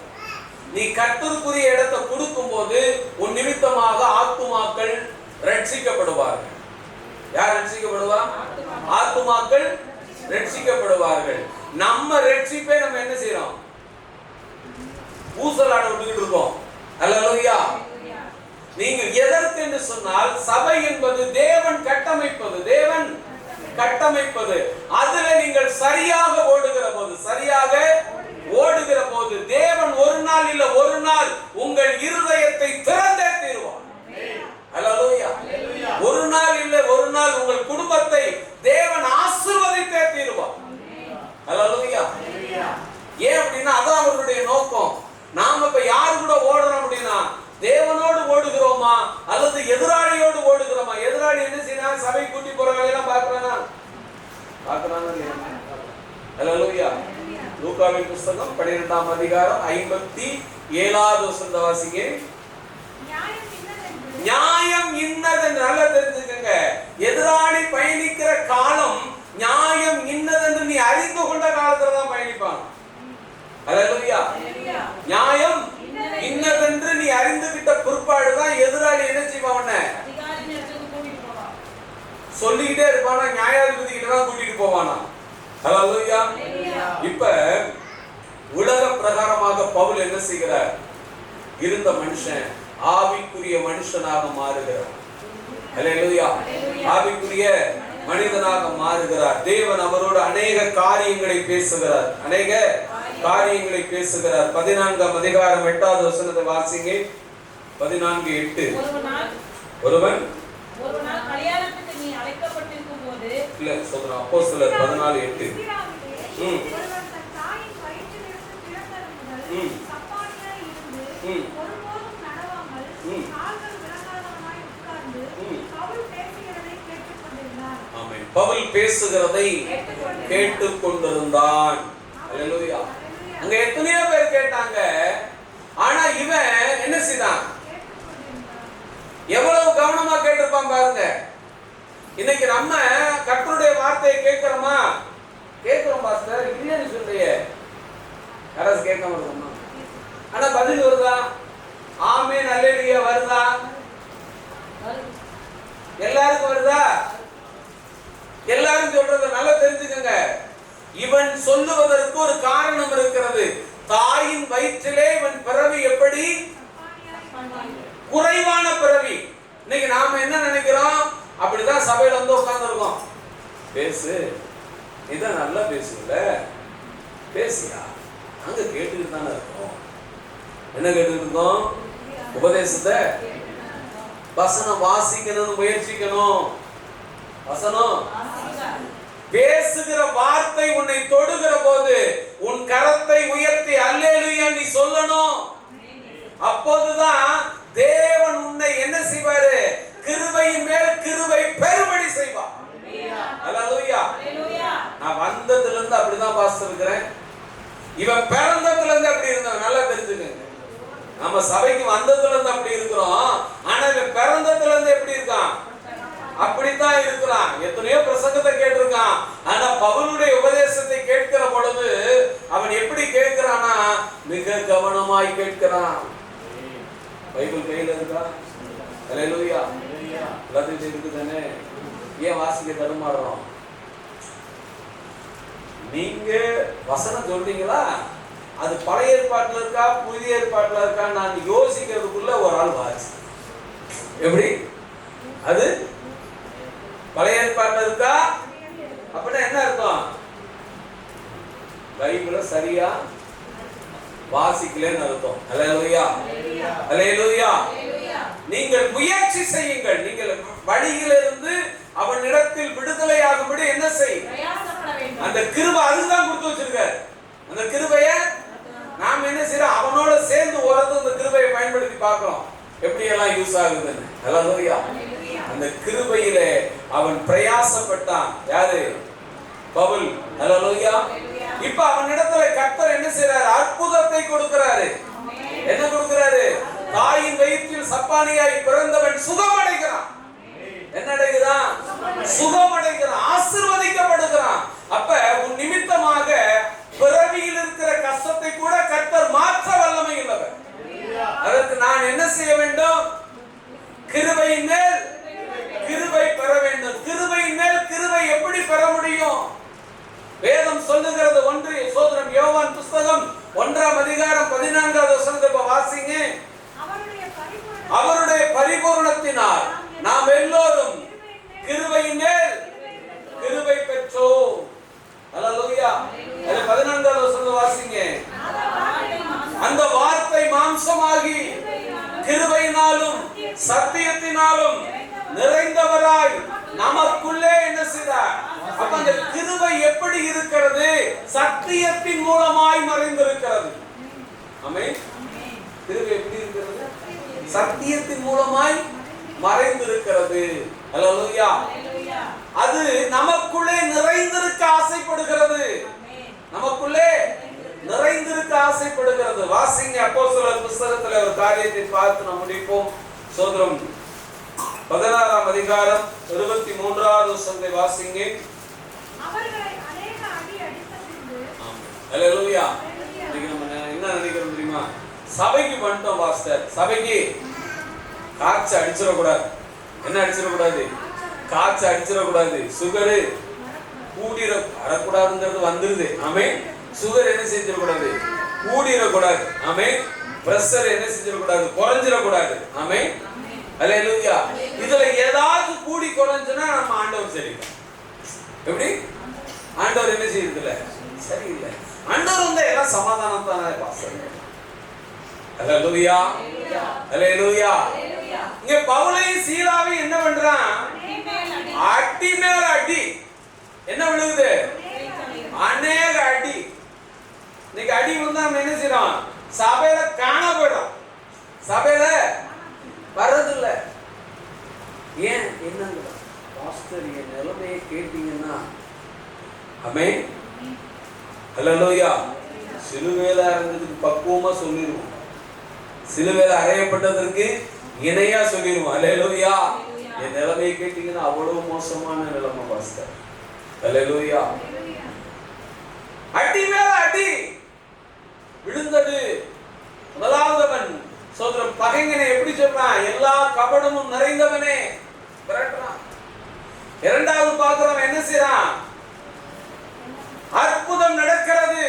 Speaker 1: நீ கர்த்தருக்குரிய இடத்தை கொடுக்கும் போது உன் நிமித்தமாக ஆத்துமாக்கள் ரட்சிக்கப்படுவார்கள். யார் ரட்சிக்கப்படுவா? ஆத்துமாக்கள் ரட்சிக்கப்படுவார்கள். நம்ம ரட்சிப்பை நம்ம என்ன செய்யறோம்? ஊசலாட விட்டுக்கிட்டு இருக்கோம். அல்லேலூயா. நீங்கள் எதற்கு என்று சொன்னால், சபை என்பது தேவன் கட்டமைப்பது, தேவன் கட்டமைப்பது. அதுல நீங்கள் சரியாக ஓடுகிற போது தேவன் ஒரு நாள் இல்ல ஒரு நாள் உங்கள் இருதயத்தை திறந்தே தீருவார். அல்லேலூயா. ஒரு நாள் இல்ல ஒரு நாள் உங்கள் குடும்பத்தை தேவன் ஆசீர்வதித்தே தீருவார். அல்லேலூயா. ஏன் அப்படின்னா அதான் அவருடைய நோக்கம். நாம இப்ப யாரு கூட ஓடுறோம் அப்படின்னா, தேவனோடு ஓடுகிறோமா அல்லது எதிராளியோடு ஓடுகிறோமா? எதிராளி என்ன செய்யறான்? சபை கூட்டி போற வேலையெல்லாம் பாக்குறானா? அல்லேலூயா. லூக்காவின் புத்தகம் 12ஆம் அதிகாரம் 57வது வசனத்தை வாசிங்க. நியாயம் இன்னதென்று நல்லா தெரிஞ்சுக்கங்க. எதிராளி பயணிக்கிற காலம் நியாயம் இன்னதென்று நீ அறிந்து கொண்ட காலத்துல தான் பயணிப்பான். அல்லேலூயா. நியாயம் இன்னதென்று நீ அறிந்துகிட்ட பிற்பாடுதான் எதிராளி என்ன செய்வான்? சொல்லிக்கிட்டே இருப்பானா? நியாயாதிபதி கிட்ட தான் கூட்டிட்டு போவானா? அல்லேலூயா. இப்ப உலக பிரகாரமாக பவுல் என்ன செய்கிறார்? இருந்த மனுஷன் ஆவிக்குரிய மனுஷனாக மாறுகிறார். அல்லேலூயா. ஆவிக்குரிய மனிதனாக மாறுகிறார். தேவன் அவரோடு அநேக காரியங்களை பேசுகிறார். 14ஆம் அதிகாரம் 8வது வசனத்தை வாசிங்க. 14:8. ஒருவன் கல்யாணத்துக்கு நீ அழைக்கப்பட்டிருக்கும் போது இல்ல சொல்றேன். அப்போஸ்தலர் 14:8. ஒருவன் தன் தாயின் வயிற்றிலிருந்து பிறந்தது முதல் சப்பானியாய் இருந்து ஒருபோதும் நடவாமல் கால்கள் விலகாதவனாய் உட்கார்ந்து பவுல் பேசுகிறதை கேட்டுக்கொண்டிருந்தான். ஆமென். பவுல் பேசுகிறதை கேட்டுக்கொண்டிருந்தான். அல்லேலூயா. அங்க எத்தனையோ பேர் கேட்டாங்க, ஆனா இவன் என்ன செய்தான்? எவ்வளவு கவனமா கேட்டிருப்பான் பாருங்க. இன்னைக்கு நம்ம கர்த்தருடைய வார்த்தையை கேட்கிறோமா? கேட்கிறோம் பாஸ்டர், இல்லைன்னு சொல்றியே. யாராவது கேட்காம இருக்கோமா? ஆனா பதில் வருதா? ஆமென் அல்லேலூயா வருதா? எல்லாருக்கும் வருதா? எல்லாரும் சொல்றத நல்லா தெரிஞ்சுக்கங்க. இவன் சொல்லுவதற்கு ஒரு காரணம் இருக்கிறது. தாயின் வயிற்றிலே இவன் பிறவி எப்படி? குறைவான பிறவி. இன்னைக்கு நாம என்ன நினைக்கிறோம்? அப்படிதான் சபையில வந்து உட்கார்ந்து இருக்கோம். பேசு, இதான் நல்லா பேசுல, பேசியா? அங்க கேட்டுக்கிட்டு தானே இருக்கோம். என்ன கேட்டுக்கிட்டு இருக்கோம்? உபதேசத்தை, வசனம் வாசிக்கணும்னு முயற்சிக்கணும். வசனம் பேசுகிற வார்த்தை உன்னை தொடுகிற போது உன் கரத்தை உயர்த்தி அல்லேலூயா நீ சொல்லணும். அப்போதுதான் தேவன் உன்னை என்ன செய்வாரு? கிருபையின் மேல் கிருபை பெருமடி செய்வார். அல்லேலூயா. நான் வந்ததுல இருந்து அப்படிதான் பாஸ்டர் இருக்கிறேன். இவன் பிறந்ததுல இருந்து அப்படி இருந்தான். நல்லா தெரிஞ்சுக்கங்க. நம்ம சபைக்கு வந்ததுல இருந்து அப்படி இருக்கிறோம். ஆனா இவன் பிறந்ததுல இருந்து எப்படி இருக்கான்? அப்படித்தான் இருக்கிறான். எத்தனையோ பிரசங்கத்தை கேட்டிருக்கான். ஆனா பவுலுடைய உபதேசத்தை கேட்கிற பொழுது அவன் எப்படி கேட்கிறானா? மிக கவனமாய் கேட்கிறான். பைபிள் கையில இருக்கா? அல்லேலூயா. எல்லாத்தையும் இருக்குதானே? ஏன் வாசிக்க தடுமாறுறோம்? நீங்க வசனம் சொல்றீங்களா?
Speaker 2: அது பழைய ஏற்பாட்டில் இருக்கா புதிய ஏற்பாட்டில் இருக்கா நான் யோசிக்கிறதுக்குள்ள ஒரு ஆள் வாச்சு. எப்படி அது பழைய ஏற்பாட்டில் இருக்கா அப்படின்னா என்ன அர்த்தம்? பைபிளை சரியா வாசிக்கலன்னு அர்த்தம். அல்லேலூயா, அல்லேலூயா. நீங்கள் முயற்சி செய்யுங்கள். நீங்கள் வழியிலிருந்து அவனிடத்தில் விடுதலையாகும்படி என்ன செய்? அந்த கிருபை அதுதான் கொடுத்து வச்சிருக்காரு. அந்த கிருபைய நாம் என்ன செய்யறோம்? அவனோட சேர்ந்து ஓரது அந்த கிருபையை பயன்படுத்தி பார்க்கிறோம் எப்படி எல்லாம் யூஸ் ஆகுதுன்னு. அல்லேலூயா. அந்த கிருபையிலே அவன் பிரயாசப்பட்டான். யாரு? பவுல். அல்லேலூயா. இப்ப அவனிடத்துல கர்த்தர் என்ன செய்யறாரு? அற்புதத்தை கொடுக்கிறாரு. என்ன கொடுக்கிறாரு? தாயின் வயிற்றில் சப்பானியாய் பிறந்தவன் சுகமடைகிறான். என்ன அடைகிறான்? சுகமடைகிறான், ஆசீர்வதிக்கப்படுகிறான். அப்ப உன் நிமித்தமாக பிறவியில் இருக்கிற கஷ்டத்தை கூட கர்த்தர் மாற்ற வல்லமை உள்ளவர். அதற்கு நான் என்ன செய்ய வேண்டும்? கிருபையின் மேல் கிருபை பெற வேண்டும். கிருபையின் மேல் கிருபை எப்படி பெற முடியும்? வேதம் சொல்லுகிறது. ஒன்று சோதரம் யோவான் புஸ்தகம் 1ஆம் அதிகாரம் 14வது வசனத்தை வாசிங்க. அவருடைய பரிபூரணத்தினால் நாம் எல்லோரும் கிருபையின் மேல் கிருபை பெற்றோம். அல்லேலூயா. 14வது வசனத்தை வாசிங்க. அந்த வார்த்தை மாம்சமாகி கிருபையினாலும் சத்தியத்தினாலும் நிறைந்தவராய் நமக்குள்ளே என்ன செய்தார்? அப்ப அந்த கிருபை எப்படி இருக்கிறது? சத்தியத்தின் மூலமாய் மறைந்திருக்கிறது. ஆமென். கிருபை எப்படி இருக்கிறது? சத்தியத்தின் மூலமாய் மறைந்திருக்கிறது. அல்லேலூயா. அது நமக்குள்ளே நிறைந்திருக்க ஆசைப்படுகிறது. நமக்குள்ளே நிறைந்திருக்க ஆசைப்படுகிறது. வாசிங்க அப்போஸ்தலர் புத்தகத்துல ஒரு காரியத்தை பார்த்து நாம் முடிப்போம். சோதரம் 16ஆம் அதிகாரம் 23வது வசனத்தை வாசிங்க.
Speaker 3: அவர்களை அநேக அடி அடித்த பின்பு.
Speaker 2: அல்லேலூயா. நம்ம என்ன நினைக்கிறோம் தெரியுமா? சபைக்கு வந்துட்டோம் பாஸ்டர். சபைக்கு காய்ச்ச அடிச்சிட கூடாது. என்ன அடிச்சிட கூடாது? காய்ச்ச அடிச்சிட கூடாது. சுகரு கூடிர வரக்கூடாதுங்கிறது வந்துருது. ஆமென். சுகர் என்ன செஞ்சிட கூடாது? கூடிர கூடாது. ஆமென். பிரஷர் என்ன செஞ்சிட கூடாது? குறைஞ்சிட கூடாது. ஆமென். அல்லேலூயா. இதுல ஏதாவது கூடி குறைஞ்சுனா நம்ம ஆண்டவர் சரியில்லை. எப்படி? ஆண்டவர் என்ன செய்யறதில்ல? சரியில்லை. ஆண்டவர் வந்து எல்லாம் சமாதானம் தானே பாஸ்டர். அல்லேலூயா, அல்லேலூயா. இங்க பவுலையும் சீலாவையும் என்ன பண்றான்? அடி மேல அடி. என்ன விழுகுது? அநேக அடி. இன்னைக்கு அடி விழுந்தா நம்ம என்ன செய்யறோம்? சபையில காண போயிடும். சபையில வர்றதில்லை. ஏன்? என்னங்க பாஸ்டர் என் நிலைமையை கேட்டீங்கன்னா ஆமென். அல்லேலூயா. சிலுவையில இருந்ததுக்கு பக்குவமா சொல்லிடுவோம். சிலுவையில அறையப்பட்டதற்கு இணையா சொல்லிடுவோம். அல்லேலூயா. என் நிலைமையை கேட்டீங்கன்னா அவ்வளவு மோசமான நிலைமை பாஸ்டர். அல்லேலூயா. அடி மேல அடி விழுந்தது. முதலாவதவன் சோதரம் பகைஞனை எப்படி சொல்றான்? எல்லா கபடமும் நிறைந்தவனே விரட்டுறான். இரண்டாவது பார்க்கிறோம் என்ன செய்யறான்? அற்புதம் நடக்கிறது.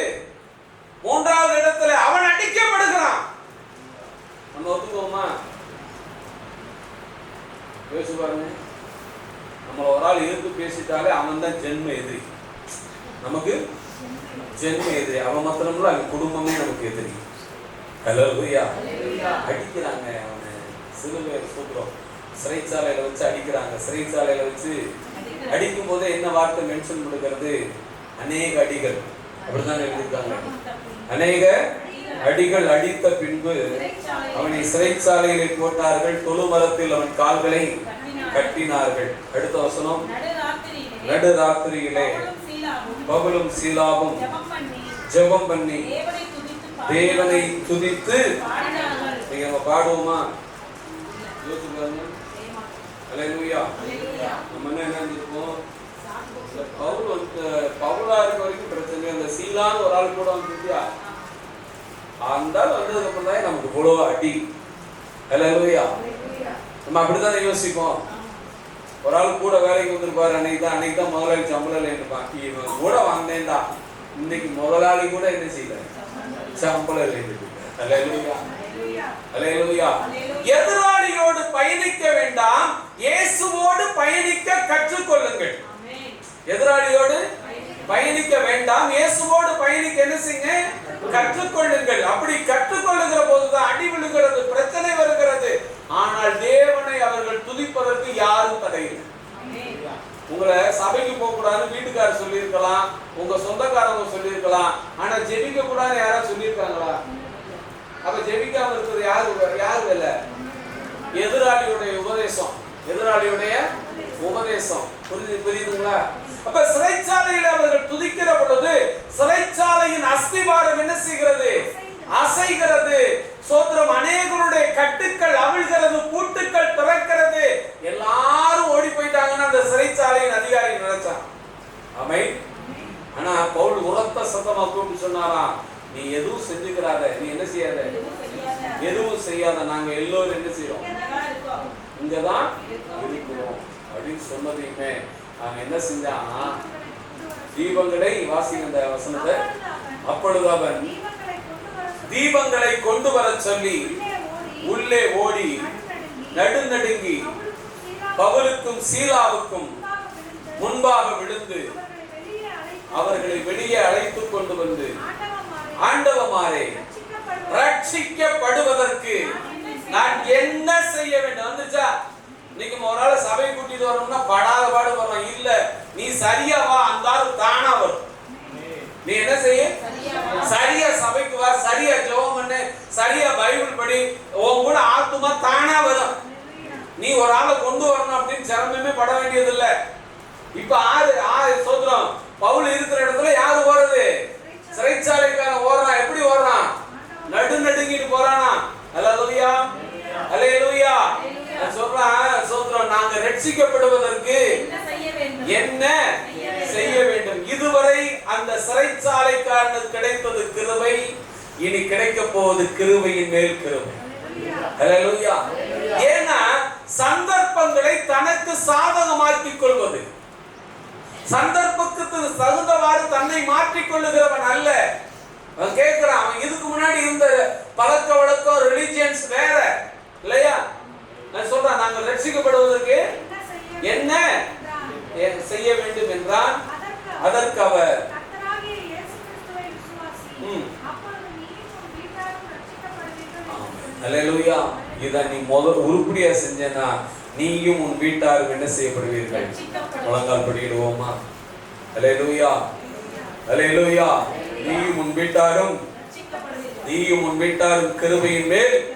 Speaker 2: மூன்றாவது இடத்துல அவன் அடிக்கப்படுகிறான். நம்ம ஒத்துக்கோமா? யோசிச்சு பாருங்க. நம்மள ஒரு ஆள் எதிர்த்து பேசிட்டாலே அவன் தான் ஜென்ம எதிரி. நமக்கு ஜென்ம எதிரி. அவன் மாத்திரம்ல அங்க குடும்பமே நமக்கு எதிரி. அல்லேலூயா. அடிக்கிறாங்க அவனை. சிலுவை சூத்திரம் சிறைச்சாலையில வச்சு அடிக்கிறாங்க. சிறைச்சாலையில வச்சு அடிக்கும் போதே என்ன வார்த்தை மென்ஷன் பண்ணுகிறது? அநேக அடிகள். அப்படிதான் எழுதியிருக்காங்க. அநேக அடிகள் அடித்த பின்பு அவனை சிறைச்சாலையிலே போட்டார்கள். தொழுமரத்தில் அவன் கால்களை கட்டினார்கள். அடுத்த வசனம். நடுராத்திரியிலே பவுலும் சீலாவும் ஜெபம் பண்ணி தேவனை துதித்து நீங்க பாடுவோமா? அல்லேலூயா. நம்ம என்ன நினைச்சிருக்கோம்? பவுல் வந்து பவுலா இருக்க வரைக்கும் பிரச்சனை. அந்த சீலான்னு ஒரு ஆள் கூட வந்துருக்கியா? அந்த ஆள் வந்ததுக்கு அப்புறம் தான் நமக்கு பொழுவா அடி. அல்லேலூயா. நம்ம அப்படித்தான் யோசிப்போம். ஒரு ஆள் கூட வேலைக்கு வந்திருப்பாரு. அன்னைக்கு தான் முதலாளி சம்பளம் இருப்பான். இவன் கூட வாங்கினேன்டா இன்னைக்கு முதலாளி கூட என்ன செய்யல, சம்பளம் இல்லை. அல்லேலூயா, அல்லேலூயா. எதிராளியோடு பயணிக்க வேண்டாம், இயேசுவோடு பயணிக்க கற்றுக்கொள்ளுங்கள். எதிராளியோடு பயணிக்க வேண்டாம், இயேசுவோடு பயணிக்க என்ன செய்யுங்க, கற்றுக்கொள்ளுங்கள். அப்படி கற்றுக்கொள்ளுகிற போதுதான் அடி விழுகிறது, பிரச்சனை வருகிறது. ஆனால் தேவனை அவர்கள் துதிப்பதற்கு யாரும் தடையில்லை. உங்களை சபைக்கு போக கூடாதுன்னு வீட்டுக்காரர் சொல்லியிருக்கலாம், உங்க சொந்தக்காரங்க சொல்லியிருக்கலாம். ஆனா ஜெபிக்க கூடாது யாராவது சொல்லியிருக்காங்களா? அப்ப ஜெபிக்காம இருக்கிறது யாரு வேலை? எதிராளியுடைய உபதேசம், எதிராளியுடைய உபதேசம். புரியுதுங்களா? அப்ப சிறைச்சாலையில் அவர்கள் துதிக்கிற பொழுது சிறைச்சாலையின் அஸ்திவாரம் என்ன செய்கிறது, அசைகிறது. சோத்திரம். அநேகருடைய கட்டுக்கள் அவிழ்கிறது, பூட்டுக்கள் திறக்கிறது. எல்லாரும் ஓடி போயிட்டாங்கன்னு அந்த சிறைச்சாலையின் அதிகாரி நினைச்சான். ஆமென். ஆனா பவுல் உரத்த சத்தமா கூப்பிட்டு சொன்னாராம், நீ எதுவும் செஞ்சுக்கிறாத, நீ என்ன செய்யாத, எதுவும் செய்யாத, நாங்க எல்லோரும் என்ன செய்யறோம், இங்கதான் இருக்கிறோம் அப்படின்னு சொன்னதையுமே நாங்க என்ன செஞ்சான்னா, தீபங்களை வாசிங்க அந்த வசனத்தை. அப்பொழுது அவன் தீபங்களை கொண்டு வர சொல்லி உள்ளே ஓடி நடுநடுங்கி பவுலுக்கும் சீலாவுக்கும் முன்பாக விழுந்து அவர்களை வெளியே அழைத்து கொண்டு வந்து, ஆண்டவமாரே, ரட்சிக்கப்படுவதற்கு நான் என்ன செய்ய வேண்டும்? வந்துச்சா? இன்னைக்கு ஒரு ஆள் சபை கூட்டிட்டு வரணும்னா படாத பாடு வரும். இல்ல, நீ சரியா வா, அந்த ஆள் தானா வரும். நீ என்ன செய்ய, சரியா சபைக்கு வா, சரியா ஜெபம் பண்ணு, சரியா பைபிள் படி, உன் கூட ஆத்துமா தானா வரும். நீ ஒரு ஆளை கொண்டு வரணும் அப்படின்னு சிரமமே பட வேண்டியது இல்ல. இப்ப ஆறு சோத்திரம். பவுல் இருக்கிற இடத்துல யாரு ஓடுறது? சிறைச்சாலைக்காரன் ஓடுறான். எப்படி ஓடுறான்? நடுநடுங்கிட்டு போறானா? அல்லேலூயா, அல்லேலூயா. நான் சொல்றேன் சோத்திரம், நாங்க ரட்சிக்கப்படுவதற்கு என்ன செய்ய வேண்டும்? இதுவரை அந்த சிறைச்சாலைக்காரனுக்கு கிடைத்தது கிருபை, இனி கிடைக்க போவது கிருபையின் மேல் கிருபை. அல்லேலூயா. ஏன்னா சந்தர்ப்பங்களை தனக்கு சாதகமாக்கிக் கொள்வது, சந்தர்ப்பத்துக்கு தகுந்தவாறு தன்னை மாற்றிக் கொள்ளுகிறவன் அல்ல. அவன் கேட்கிறான், அவன் இதுக்கு முன்னாடி இருந்த பழக்க வழக்கம், ரிலிஜியன்ஸ் வேற இல்லையா? நான் சொல்றேன், நாங்கள் ரட்சிக்கப்படுவதற்கு என்ன செய்ய வேண்டும் என்றால் அதற்கு அவர் அல்லேலூயா. இதை நீ முதல் உருப்படியா செஞ்சேன்னா நீயும் உன் வீட்டாரும் என்ன செய்யப்படுவீர்கள்? முழங்கால் படிடுவோமா? அல்லேலூயா, அல்லேலூயா. நீயும் உன் வீட்டாரும் கிருபையின் மேல்